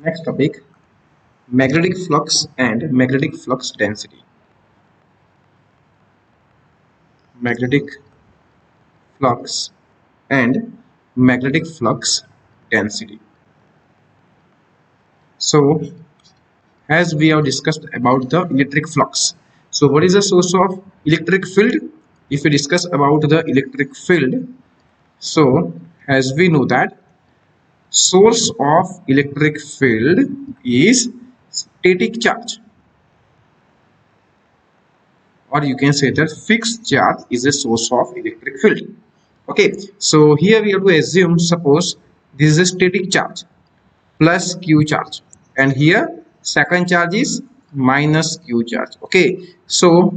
Next topic, magnetic flux and magnetic flux density. Magnetic flux and magnetic flux density. So, as we have discussed about the electric flux. So, what is the source of electric field? If we discuss about the electric field, so as we know that source of electric field is static charge, or you can say that fixed charge is a source of electric field. Okay, so here we have to assume, suppose this is a static charge plus q charge, and here second charge is minus q charge. Okay, so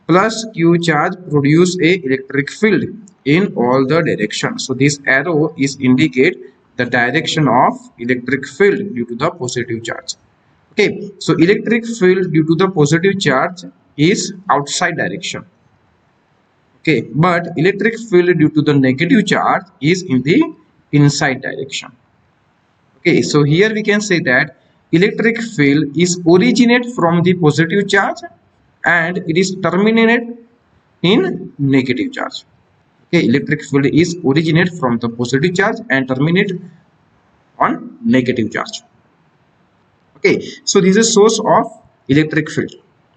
plus q charge produce a electric field in all the directions. So this arrow is indicate the direction of electric field due to the positive charge. Okay, so electric field due to the positive charge is outside direction. Okay, but electric field due to the negative charge is in the inside direction. Okay, so here we can say that electric field is originate from the positive charge and it is terminated in negative charge. Okay, electric field is originate from the positive charge and terminate on negative charge. Okay, so this is source of electric field.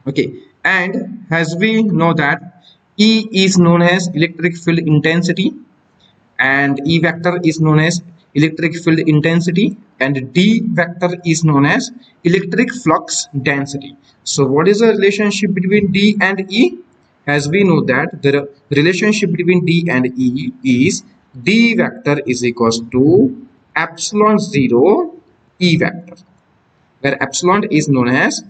Okay, and as we know that E is known as electric field intensity, and E vector is known as electric field intensity, and D vector is known as electric flux density. So what is the relationship between D and E? As we know that the relationship between D and E is D vector is equals to epsilon 0 E vector, where epsilon is known as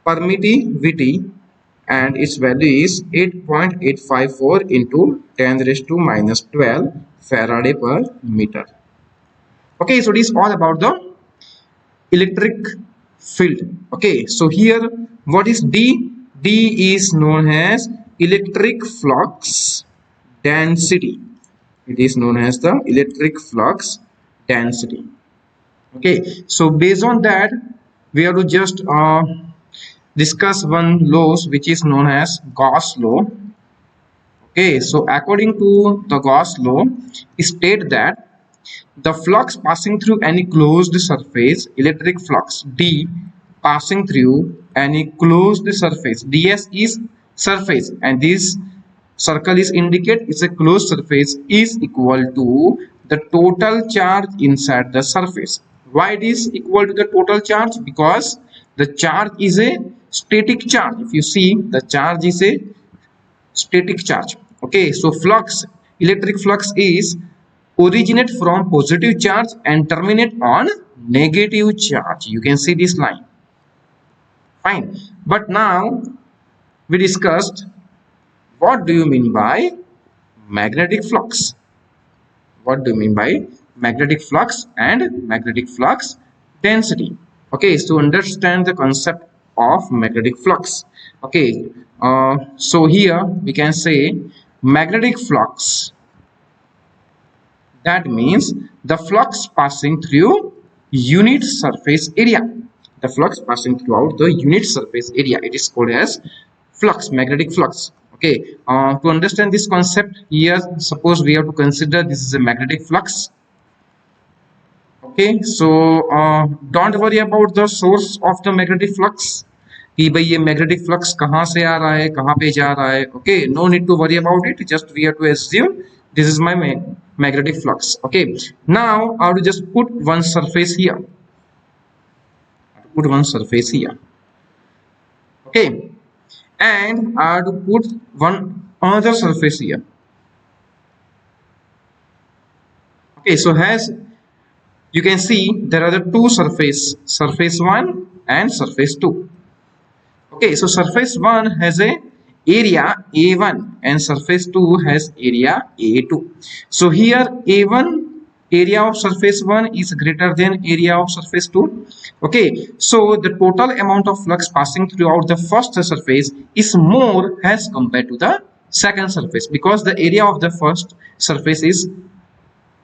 permittivity and its value is 8.854 into 10 raised to minus 12 Faraday per meter. Okay, so this is all about the electric field. Okay, so here what is D? D is known as electric flux density. It is known as the electric flux density. Okay, so based on that, we have to just discuss one laws which is known as Gauss law. Okay, so according to the Gauss law, it states that the flux passing through any closed surface, electric flux D passing through any closed surface, ds is surface and this circle is indicate it's a closed surface, is equal to the total charge inside the surface. Why it is equal to the total charge? Because the charge is a static charge. If you see, the charge is a static charge. Okay, so flux, electric flux is originate from positive charge and terminate on negative charge. You can see this line. Fine, but now we discussed what do you mean by magnetic flux. What do you mean by magnetic flux and magnetic flux density? Okay, so understand the concept of magnetic flux. Okay, so here we can say magnetic flux, that means the flux passing through unit surface area. The flux passing throughout the unit surface area, it is called as flux, magnetic flux. Okay, to understand this concept, here suppose we have to consider this is a magnetic flux. Okay, so don't worry about the source of the magnetic flux कि भाई ये magnetic flux कहाँ से आ रहा है, कहाँ पे जा रहा है. Okay, no need to worry about it, just we have to assume this is my magnetic flux. Okay, now I have to just put one surface here. Okay, and I have to put one another surface here. Okay, so as you can see, there are the two surface 1 and surface 2. Okay, so surface 1 has a area A1 and surface 2 has area A2. So here A1 area of surface 1 is greater than area of surface 2. Okay, so the total amount of flux passing throughout the first surface is more as compared to the second surface, because the area of the first surface is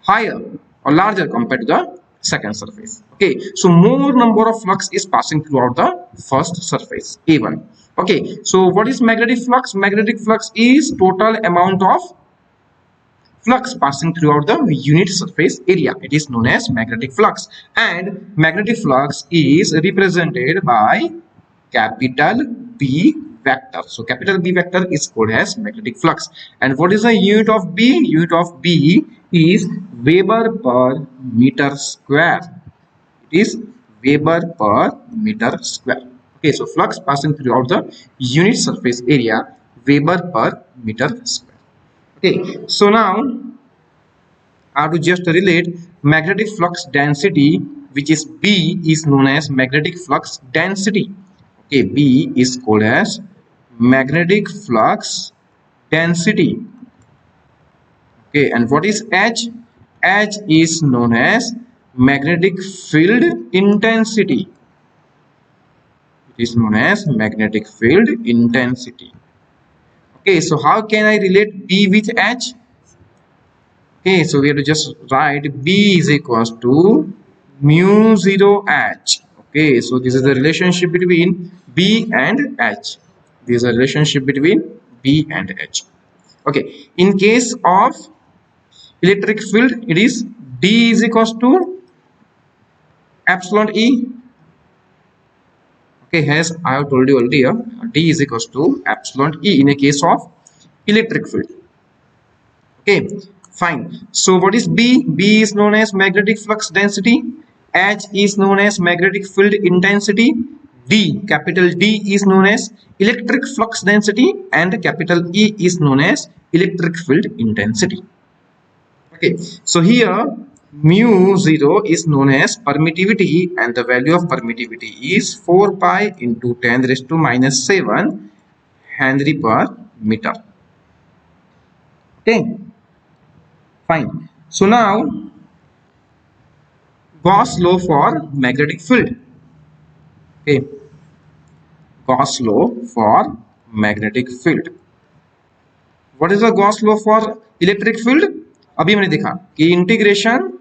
higher or larger compared to the second surface. Okay, so more number of flux is passing throughout the first surface A1. Okay, so what is magnetic flux? Magnetic flux is total amount of flux passing throughout the unit surface area. It is known as magnetic flux, and magnetic flux is represented by capital B vector. So capital B vector is called as magnetic flux. And what is the unit of B? Unit of B is Weber per meter square. It is Weber per meter square. Okay, so flux passing throughout the unit surface area, Weber per meter square. Okay, so now I have to just relate magnetic flux density, which is B, is known as magnetic flux density. Okay, B is called as magnetic flux density. Okay, and what is H? H is known as magnetic field intensity. It is known as magnetic field intensity. Okay, so how can I relate B with H? Okay, so we have to just write B is equals to mu 0 H. Okay, so this is the relationship between B and H. This is a relationship between B and H. Okay, in case of electric field, it is D is equals to epsilon E. Okay, as I have told you earlier, D is equals to epsilon E in a case of electric field. Okay, fine. So what is B? B is known as magnetic flux density. H is known as magnetic field intensity. D, capital D, is known as electric flux density, and capital E is known as electric field intensity. Okay, so here mu 0 is known as permittivity, and the value of permittivity is 4 pi into 10 raised to minus 7 Henry per meter. Okay, fine. So now Gauss law for magnetic field. Okay, Gauss law for magnetic field. What is the Gauss law for electric field? अभी हमने देखा कि integration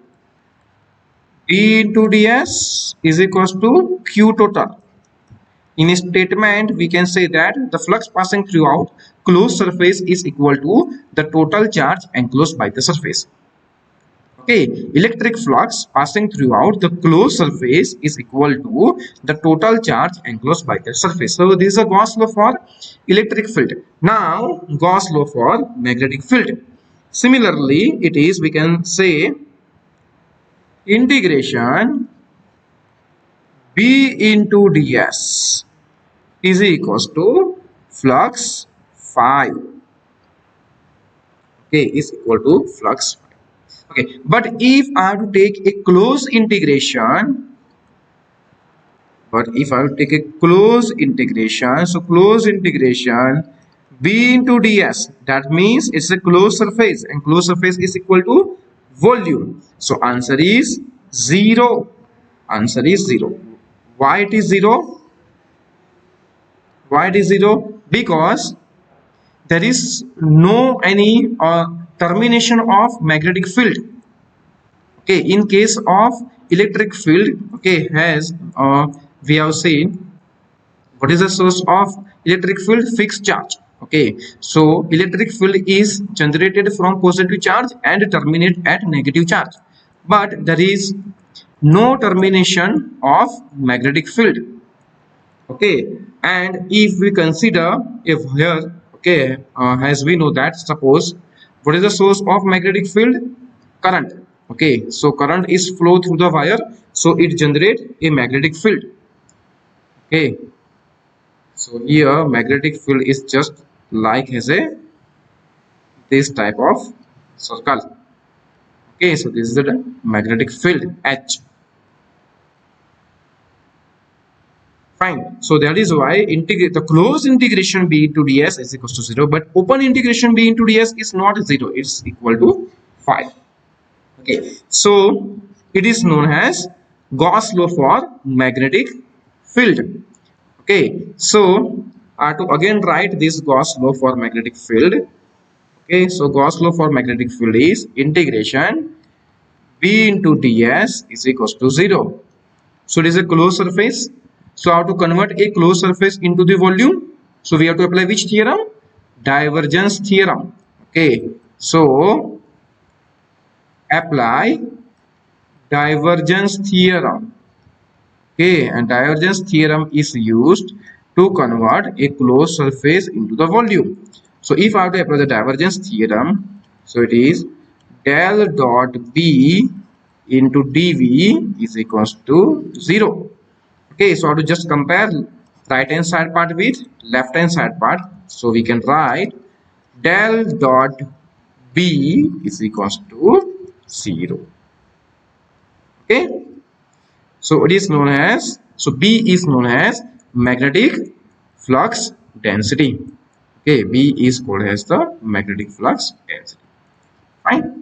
d into ds is equals to q total. In a statement, we can say that the flux passing throughout closed surface is equal to the total charge enclosed by the surface. Okay, electric flux passing throughout the closed surface is equal to the total charge enclosed by the surface. So this is a Gauss law for electric field. Now Gauss law for magnetic field. Similarly, it is, we can say, integration B into ds is equals to flux phi. Okay, is equal to flux phi. Okay, but if I have to take a close integration, so close integration B into ds, that means it's a closed surface, and closed surface is equal to volume. So answer is 0. Answer is 0. Why it is 0? Why it is 0? Because there is no any termination of magnetic field. Okay, in case of electric field, okay, as we have seen, what is the source of electric field? Fixed charge. Okay, so electric field is generated from positive charge and terminate at negative charge, but there is no termination of magnetic field. Okay, and if we consider, if here, okay, as we know that, suppose, what is the source of magnetic field? Current. Okay, so current is flow through the wire, so it generates a magnetic field. Okay, so here magnetic field is just like as a this type of circle. Okay, so this is the magnetic field H. Fine. So that is why integrate the closed integration B into ds is equals to 0, but open integration B into ds is not 0. It's equal to 5. Okay. So it is known as Gauss law for magnetic field. Okay. So I have to again write this Gauss law for magnetic field. Okay. So Gauss law for magnetic field is integration B B into ds is equals to 0. So it is a closed surface. So how to convert a closed surface into the volume? So we have to apply which theorem? Divergence theorem. Okay. So apply divergence theorem. Okay, and divergence theorem is used to convert a closed surface into the volume. So if I have to apply the divergence theorem, so it is del dot B into dV is equals to 0. Okay, so I have to just compare right hand side part with left hand side part. So we can write del dot B is equals to 0. Okay. So it is known as, so B is known as magnetic flux density. Okay, B is called as the magnetic flux density. Fine.